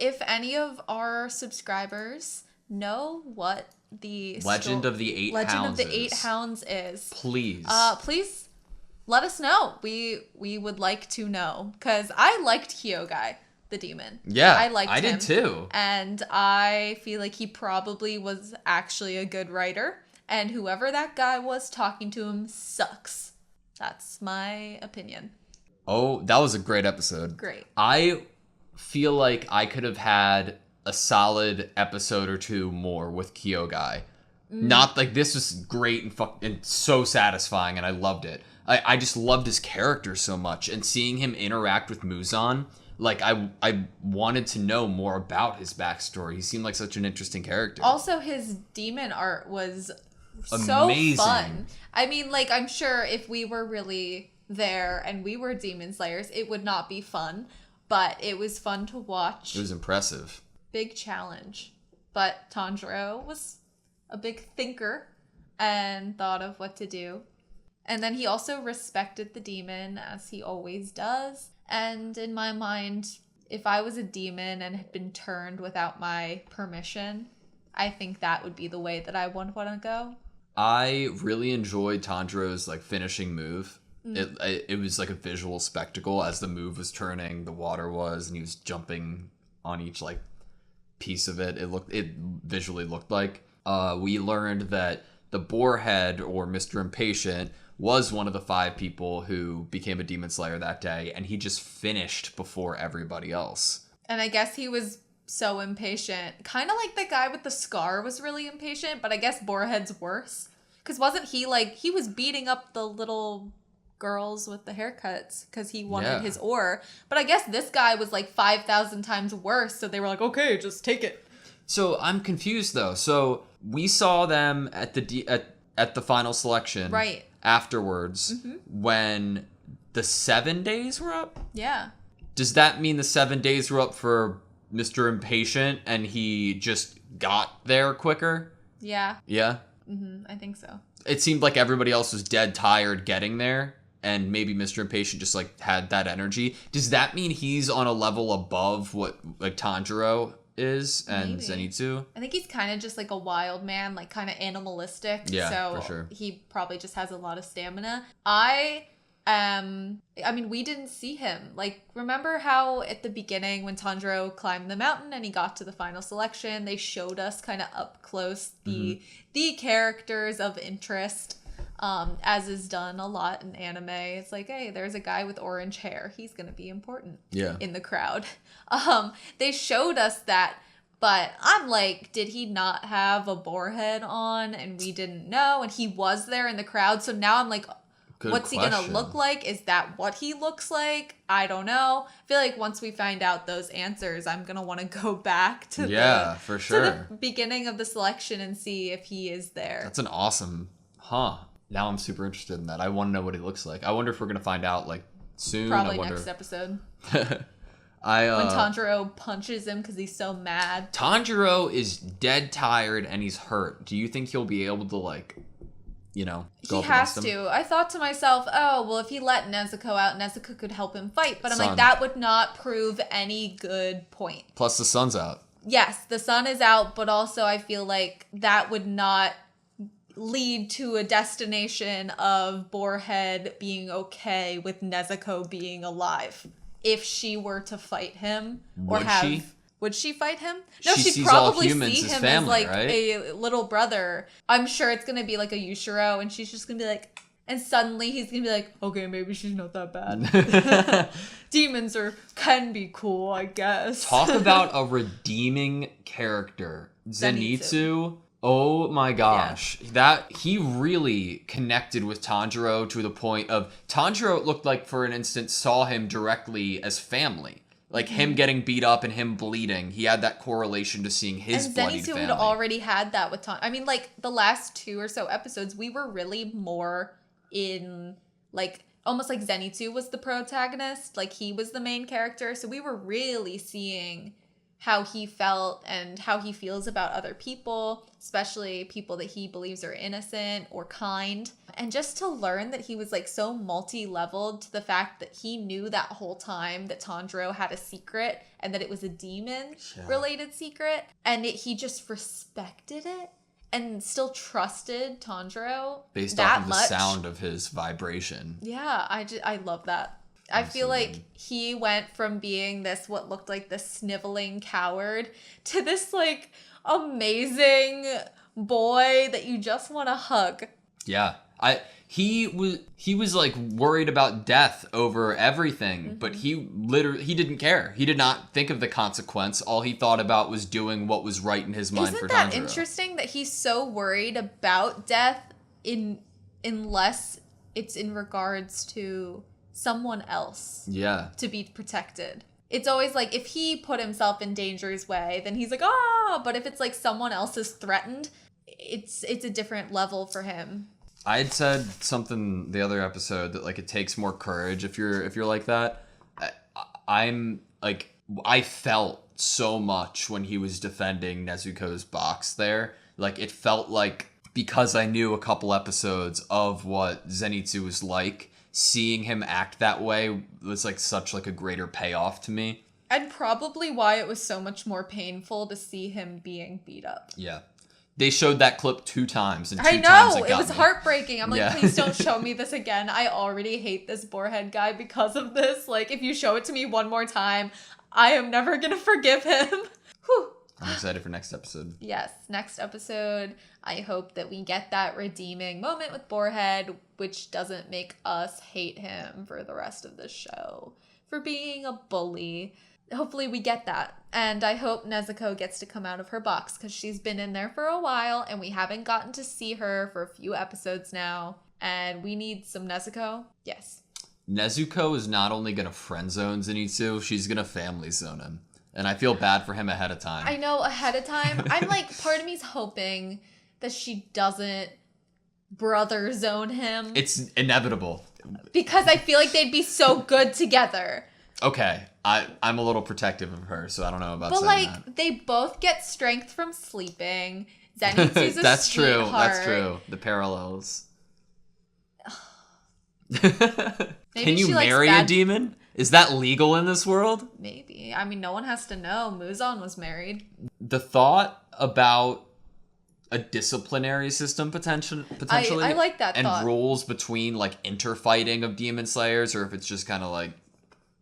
if any of our subscribers know what the Legend of the Eight Hounds is, please let us know. We would like to know, because I liked Hyogai, the demon. Yeah, I liked him. I did too. And I feel like he probably was actually a good writer, and whoever that guy was talking to him sucks. That's my opinion. Oh, that was a great episode. Great. I feel like I could have had a solid episode or two more with Kyogai. Not like this was great and so satisfying, and I loved it. I just loved his character so much, and seeing him interact with Muzan, like I wanted to know more about his backstory. He seemed like such an interesting character. Also, his demon art was amazing. So fun. I mean, like, I'm sure if we were really there and we were demon slayers, it would not be fun, but it was fun to watch. It was impressive. Big challenge. But Tanjiro was a big thinker and thought of what to do. And then he also respected the demon, as he always does. And in my mind, if I was a demon and had been turned without my permission, I think that would be the way that I would want to go. I really enjoyed Tanjiro's like finishing move. It was like a visual spectacle as the move was turning, the water was, and he was jumping on each like piece of it. It visually looked like. We learned that the Boarhead, or Mr. Impatient, was one of the 5 people who became a demon slayer that day, and he just finished before everybody else. And I guess he was so impatient. Kind of like the guy with the scar was really impatient, but I guess Boarhead's worse. Because wasn't he like, he was beating up the little girls with the haircuts because he wanted his ore. But I guess this guy was like 5,000 times worse, so they were like, okay, just take it. So I'm confused though. So we saw them at the final selection. Right. Afterwards, when the 7 days were up? Yeah. Does that mean the 7 days were up for Mr. Impatient and he just got there quicker? Yeah. Yeah? I think so. It seemed like everybody else was dead tired getting there, and maybe Mr. Impatient just like had that energy. Does that mean he's on a level above what like Tanjiro is and Zenitsu? I think he's kind of just like a wild man, like kind of animalistic. Yeah, so for sure. He probably just has a lot of stamina. I mean, we didn't see him. Like, remember how at the beginning when Tanjiro climbed the mountain and he got to the final selection, they showed us kind of up close the characters of interest, as is done a lot in anime. It's like, hey, there's a guy with orange hair. He's going to be important in the crowd. They showed us that, but I'm like, did he not have a boarhead on and we didn't know? And he was there in the crowd. So now I'm like, what's he gonna look like? Is that what he looks like? I don't know. I feel like once we find out those answers, I'm gonna want to go back to for sure. to the beginning of the selection and see if he is there. That's an awesome, Now I'm super interested in that. I want to know what he looks like. I wonder if we're gonna find out like soon. Probably next episode. When Tanjiro punches him because he's so mad. Tanjiro is dead tired and he's hurt. Do you think he'll be able to like, you know, go he has to. I thought to myself, oh, well, if he let Nezuko out, Nezuko could help him fight. But I'm like, that would not prove any good point. Plus the sun's out. Yes, the sun is out, but also I feel like that would not lead to a destination of Boarhead being okay with Nezuko being alive. If she were to fight him Would she fight him? No, she'd probably see him as like a little brother. I'm sure it's going to be like a Yushiro, and she's just going to be like, and suddenly he's going to be like, okay, maybe she's not that bad. Demons can be cool, I guess. Talk about a redeeming character. Zenitsu. Oh my gosh. Yeah. That he really connected with Tanjiro to the point of Tanjiro, it looked like for an instant, saw him directly as family. Like him getting beat up and him bleeding, he had that correlation to seeing his bloodied family. And Zenitsu had already had that with Tanjiro. I mean, like, the last 2 or so episodes, we were really more in, like, almost like Zenitsu was the protagonist. Like, he was the main character. So we were really seeing how he felt and how he feels about other people, especially people that he believes are innocent or kind. And just to learn that he was like so multi-leveled to the fact that he knew that whole time that Tanjiro had a secret and that it was a demon related secret. And he just respected it and still trusted Tanjiro based that off of the much. sound of his vibration. Yeah, I love that. I feel like he went from being this, what looked like this sniveling coward, to this like amazing boy that you just want to hug. Yeah. He was like worried about death over everything, but he didn't care. He did not think of the consequence. All he thought about was doing what was right in his mind for Tanjiro. Isn't that interesting that he's so worried about death unless it's in regards to someone else to be protected? It's always like if he put himself in danger's way, then he's like, but if it's like someone else is threatened, it's a different level for him. I had said something the other episode that like it takes more courage if you're like that. I'm like, I felt so much when he was defending Nezuko's box there. Like it felt like, because I knew a couple episodes of what Zenitsu was like, seeing him act that way was like such like a greater payoff to me. And probably why it was so much more painful to see him being beat up. Yeah. They showed that clip 2 times, and 2 I times know, it was me. heartbreaking. I'm like, please don't show me this again. I already hate this boarhead guy because of this. Like, if you show it to me one more time, I am never gonna forgive him. Whew. I'm excited for next episode. Yes, next episode. I hope that we get that redeeming moment with Boarhead, which doesn't make us hate him for the rest of the show for being a bully. Hopefully we get that. And I hope Nezuko gets to come out of her box because she's been in there for a while and we haven't gotten to see her for a few episodes now. And we need some Nezuko. Yes. Nezuko is not only going to friend zone Zenitsu, she's going to family zone him. And I feel bad for him ahead of time. I know, ahead of time. I'm like, part of me's hoping that she doesn't brother zone him. It's inevitable. Because I feel like they'd be so good together. Okay, I'm a little protective of her, so I don't know about saying like, that. they both get strength from sleeping. Zenitsu's a That's sweetheart. true, that's true. The parallels. Can you marry a demon? Is that legal in this world? Maybe. I mean, no one has to know. Muzan was married. The thought about a disciplinary system potentially. I like that and thought. rules between like interfighting of demon slayers, or if it's just kind of like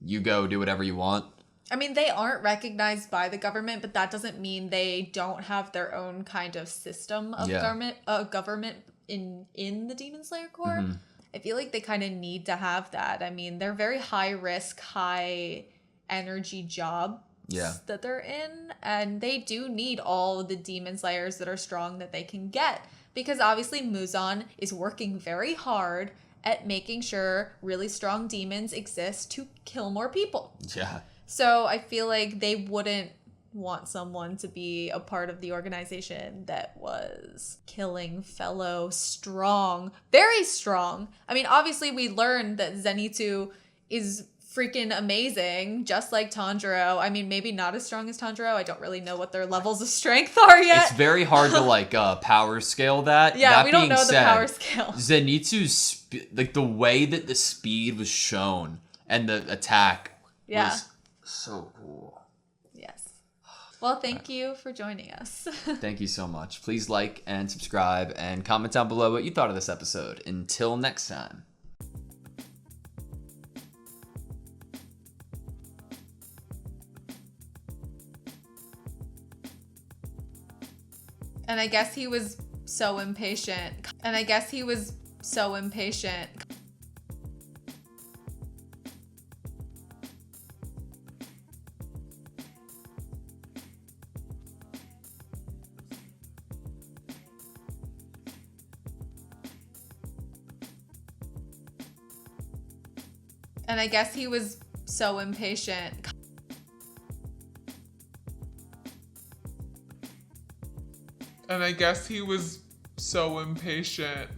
you go do whatever you want. I mean, they aren't recognized by the government, but that doesn't mean they don't have their own kind of system of government in the Demon Slayer Corps. Mm-hmm. I feel like they kind of need to have that. I mean, they're very high risk, high energy jobs that they're in, and they do need all the Demon Slayers that are strong that they can get, because obviously Muzan is working very hard at making sure really strong demons exist to kill more people. Yeah. So I feel like they wouldn't want someone to be a part of the organization that was killing fellow very strong. I mean, obviously we learned that Zenitsu is freaking amazing, just like Tanjiro. I mean, maybe not as strong as Tanjiro. I don't really know what their levels of strength are yet. It's very hard to like power scale that. Yeah, that we don't know said, the power scale. Zenitsu's like the way that the speed was shown and the attack was so cool. Yes. Well, thank you for joining us. Thank you so much. Please like and subscribe and comment down below what you thought of this episode. Until next time. And I guess he was so impatient. And I guess he was so impatient. And I guess he was so impatient. And I guess he was so impatient.